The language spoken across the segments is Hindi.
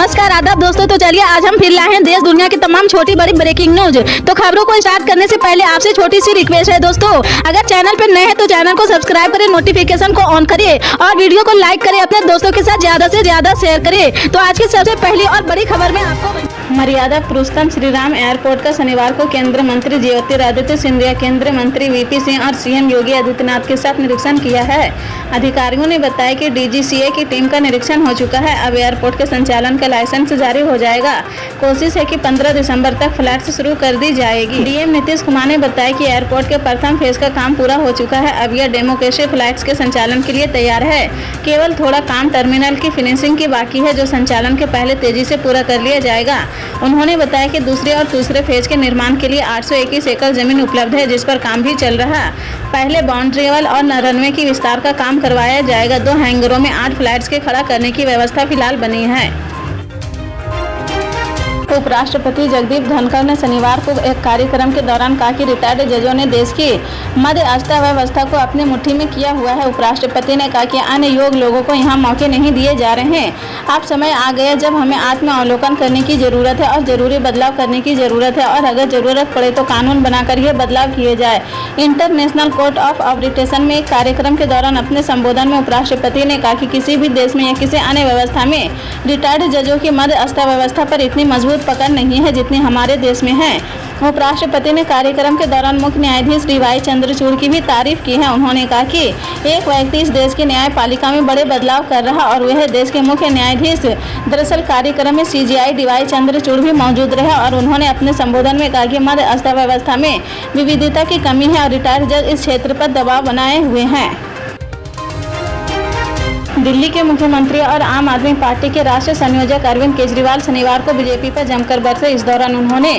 नमस्कार आदाब दोस्तों। तो चलिए आज हम फिर लाए हैं देश दुनिया की तमाम छोटी बड़ी ब्रेकिंग न्यूज। तो खबरों को स्टार्ट करने से पहले आपसे छोटी सी रिक्वेस्ट है दोस्तों, अगर चैनल पर नए हैं तो चैनल को सब्सक्राइब करें, नोटिफिकेशन को ऑन करिए और वीडियो को लाइक करें, अपने दोस्तों के साथ ज्यादा से ज्यादा शेयर करें। तो आज की सबसे पहली और बड़ी खबर में आपको मर्यादा पुरुषोत्तम श्रीराम एयरपोर्ट का शनिवार को केंद्रीय मंत्री ज्योतिरादित्य सिंधिया, केंद्रीय मंत्री वीपी सिंह और सीएम योगी आदित्यनाथ के साथ निरीक्षण किया है। अधिकारियों ने बताया कि डीजीसीए की टीम का निरीक्षण हो चुका है। अब एयरपोर्ट के संचालन का लाइसेंस जारी हो जाएगा। कोशिश है कि 15 दिसंबर तक फ्लाइट शुरू कर दी जाएगी। डीएम नीतीश कुमार ने बताया कि एयरपोर्ट के प्रथम फेज का काम पूरा हो चुका है। अब यह डेमोक्रेसी फ्लाइट्स के संचालन के लिए तैयार है। केवल थोड़ा काम टर्मिनल की फिनिशिंग की बाकी है, जो संचालन के पहले तेजी से पूरा कर लिया जाएगा। उन्होंने बताया कि दूसरे और तीसरे फेज के निर्माण के लिए 821 एकड़ जमीन उपलब्ध है, जिस पर काम भी चल रहा। पहले बाउंड्री वॉल और रनवे की विस्तार का काम करवाया जाएगा। 2 हैंगरों में 8 फ्लाइट्स के खड़ा करने की व्यवस्था फिलहाल बनी है। उपराष्ट्रपति जगदीप धनखड़ ने शनिवार को एक कार्यक्रम के दौरान कहा कि रिटायर्ड जजों ने देश की मध्य अर्थव्यवस्था को अपनी मुट्ठी में किया हुआ है। उपराष्ट्रपति ने कहा कि अन्य योग्य लोगों को यहाँ मौके नहीं दिए जा रहे हैं। अब समय आ गया जब हमें आत्मावलोकन करने की जरूरत है और जरूरी बदलाव करने की जरूरत है, और अगर जरूरत पड़े तो कानून बनाकर यह बदलाव किए जाए। इंटरनेशनल कोर्ट ऑफ आर्बिट्रेशन में एक कार्यक्रम के दौरान अपने संबोधन में उपराष्ट्रपति ने कहा कि किसी भी देश में या किसी अन्य व्यवस्था में रिटायर्ड जजों की मध्य अर्थव्यवस्था पर इतनी मजबूत पकड़ नहीं है जितनी हमारे देश में है। उपराष्ट्रपति ने कार्यक्रम के दौरान मुख्य न्यायाधीश डीवाई चंद्रचूड़ की भी तारीफ की है। उन्होंने कहा कि एक व्यक्ति इस देश की न्यायपालिका में बड़े बदलाव कर रहा और वह देश के मुख्य न्यायाधीश। दरअसल कार्यक्रम में सीजीआई डीवाई चंद्रचूड़ भी मौजूद रहे और उन्होंने अपने संबोधन में कहा कि मध्य अर्थव्यवस्था में विविधता की कमी है और रिटायर्ड जज इस क्षेत्र पर दबाव बनाए हुए हैं। दिल्ली के मुख्यमंत्री और आम आदमी पार्टी के राष्ट्रीय संयोजक अरविंद केजरीवाल शनिवार को बीजेपी पर जमकर बरसे। इस दौरान उन्होंने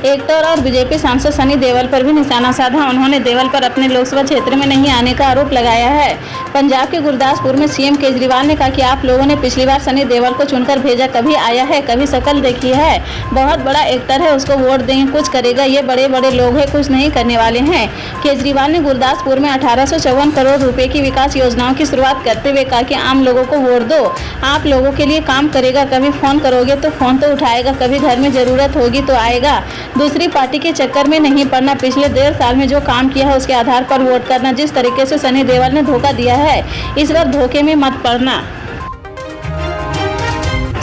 एक्टर और बीजेपी सांसद सनी देओल पर भी निशाना साधा। उन्होंने देओल पर अपने लोकसभा क्षेत्र में नहीं आने का आरोप लगाया है। पंजाब के गुरदासपुर में सीएम केजरीवाल ने कहा कि आप लोगों ने पिछली बार सनी देओल को चुनकर भेजा, कभी आया है, कभी शक्ल देखी है। बहुत बड़ा एक्टर है, उसको वोट दें, कुछ करेगा। ये बड़े बड़े लोग हैं, कुछ नहीं करने वाले हैं। केजरीवाल ने गुरदासपुर में 1854 करोड़ रुपए की विकास योजनाओं की शुरुआत करते हुए कहा कि आम लोगों को वोट दो, आप लोगों के लिए काम करेगा। कभी फोन करोगे तो फोन तो उठाएगा, कभी घर में जरूरत होगी तो आएगा। दूसरी पार्टी के चक्कर में नहीं पड़ना। पिछले 1.5 साल में जो काम किया है उसके आधार पर वोट करना। जिस तरीके से सनी देओल ने धोखा दिया है, इस बार धोखे में मत पड़ना।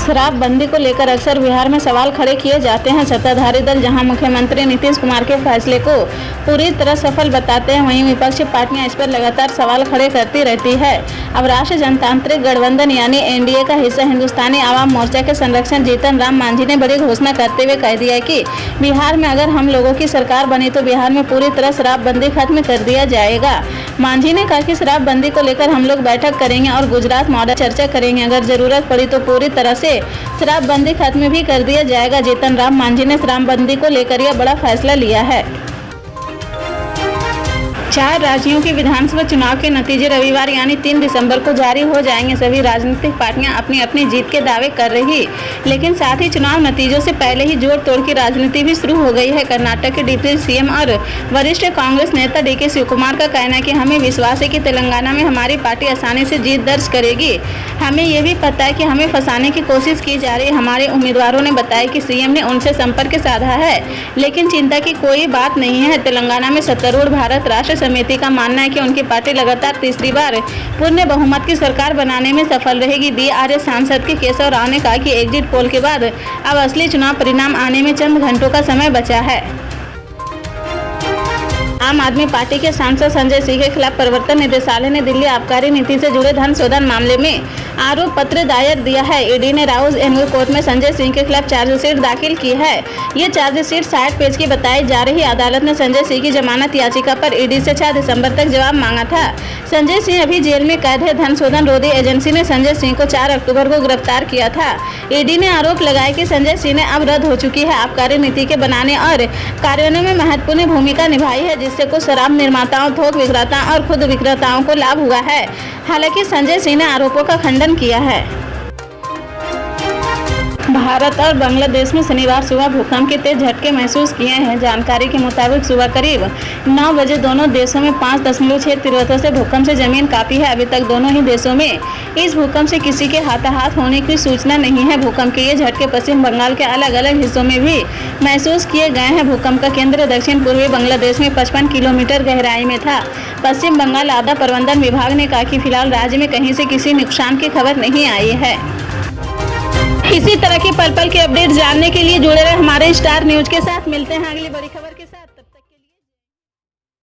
शराबबंदी को लेकर अक्सर बिहार में सवाल खड़े किए जाते हैं। सत्ताधारी दल जहां मुख्यमंत्री नीतीश कुमार के फैसले को पूरी तरह सफल बताते हैं, वहीं विपक्षी पार्टियां इस पर लगातार सवाल खड़े करती रहती है। अब राष्ट्रीय जनतांत्रिक गठबंधन यानी एनडीए का हिस्सा हिंदुस्तानी आवाम मोर्चा के संरक्षक जीतन राम मांझी ने बड़ी घोषणा करते हुए कह दिया कि बिहार में अगर हम लोगों की सरकार बनी तो बिहार में पूरी तरह शराबबंदी खत्म कर दिया जाएगा। मांझी ने कहा कि शराबबंदी को लेकर हम लोग बैठक करेंगे और गुजरात मॉडल चर्चा करेंगे। अगर जरूरत पड़ी तो पूरी तरह से शराबबंदी खत्म भी कर दिया जाएगा। जीतन राम मांझी ने शराबबंदी को लेकर यह बड़ा फैसला लिया है। 4 राज्यों के विधानसभा चुनाव के नतीजे रविवार यानी 3 दिसंबर को जारी हो जाएंगे। सभी राजनीतिक पार्टियां अपनी अपनी जीत के दावे कर रही, लेकिन साथ ही चुनाव नतीजों से पहले ही जोड़ तोड़ की राजनीति भी शुरू हो गई है। कर्नाटक के डिप्टी सीएम और वरिष्ठ कांग्रेस नेता डीके शिवकुमार का कहना है कि हमें विश्वास है कि तेलंगाना में हमारी पार्टी आसानी से जीत दर्ज करेगी। हमें ये भी पता है कि हमें फंसाने की कोशिश की जा रही है। हमारे उम्मीदवारों ने बताया कि सीएम ने उनसे संपर्क साधा है, लेकिन चिंता की कोई बात नहीं है। तेलंगाना में सत्तारूढ़ भारत राष्ट्र समिति का मानना है कि उनकी पार्टी लगातार तीसरी बार पूर्ण बहुमत की सरकार बनाने में सफल रहेगी। बीआरएस सांसद के केशव राव ने कहा कि एग्जिट पोल के बाद अब असली चुनाव परिणाम आने में चंद घंटों का समय बचा है। आम आदमी पार्टी के सांसद संजय सिंह के खिलाफ प्रवर्तन निदेशालय ने दिल्ली आबकारी नीति से जुड़े धन शोधन मामले में आरोप पत्र दायर दिया है। ईडी ने राउज एवेन्यू कोर्ट में संजय सिंह के खिलाफ चार्जशीट दाखिल की है। ये चार्जशीट 60 पेज की बताई जा रही। अदालत ने संजय सिंह की जमानत याचिका पर ईडी से 6 दिसंबर तक जवाब मांगा था। संजय सिंह अभी जेल में कैद है। धन शोधन रोधी एजेंसी ने संजय सिंह को 4 अक्टूबर को गिरफ्तार किया था। ईडी ने आरोप लगाया कि संजय सिंह ने अब रद्द हो चुकी है आबकारी नीति के बनाने और कार्यान्वयन में महत्वपूर्ण भूमिका निभाई है, जिससे कुछ शराब निर्माताओं, थोक विक्रेताओं और खुद विक्रेताओं को लाभ हुआ है। हालांकि संजय सिंह ने आरोपों का खंडन किया है। भारत और बांग्लादेश में शनिवार सुबह भूकंप के तेज झटके महसूस किए हैं। जानकारी के मुताबिक सुबह करीब 9 बजे दोनों देशों में 5.6 तीव्रता से भूकंप से जमीन कांपी है। अभी तक दोनों ही देशों में इस भूकंप से किसी के हाथाहाथ होने की सूचना नहीं है। भूकंप के ये झटके पश्चिम बंगाल के अलग अलग हिस्सों में भी महसूस किए गए हैं। भूकंप का केंद्र दक्षिण पूर्वी बांग्लादेश में 55 किलोमीटर गहराई में था। पश्चिम बंगाल आपदा प्रबंधन विभाग ने कहा कि फिलहाल राज्य में कहीं से किसी नुकसान की खबर नहीं आई है। इसी तरह की पल पल के अपडेट जानने के लिए जुड़े रहे हमारे स्टार न्यूज के साथ। मिलते हैं अगली बड़ी खबर।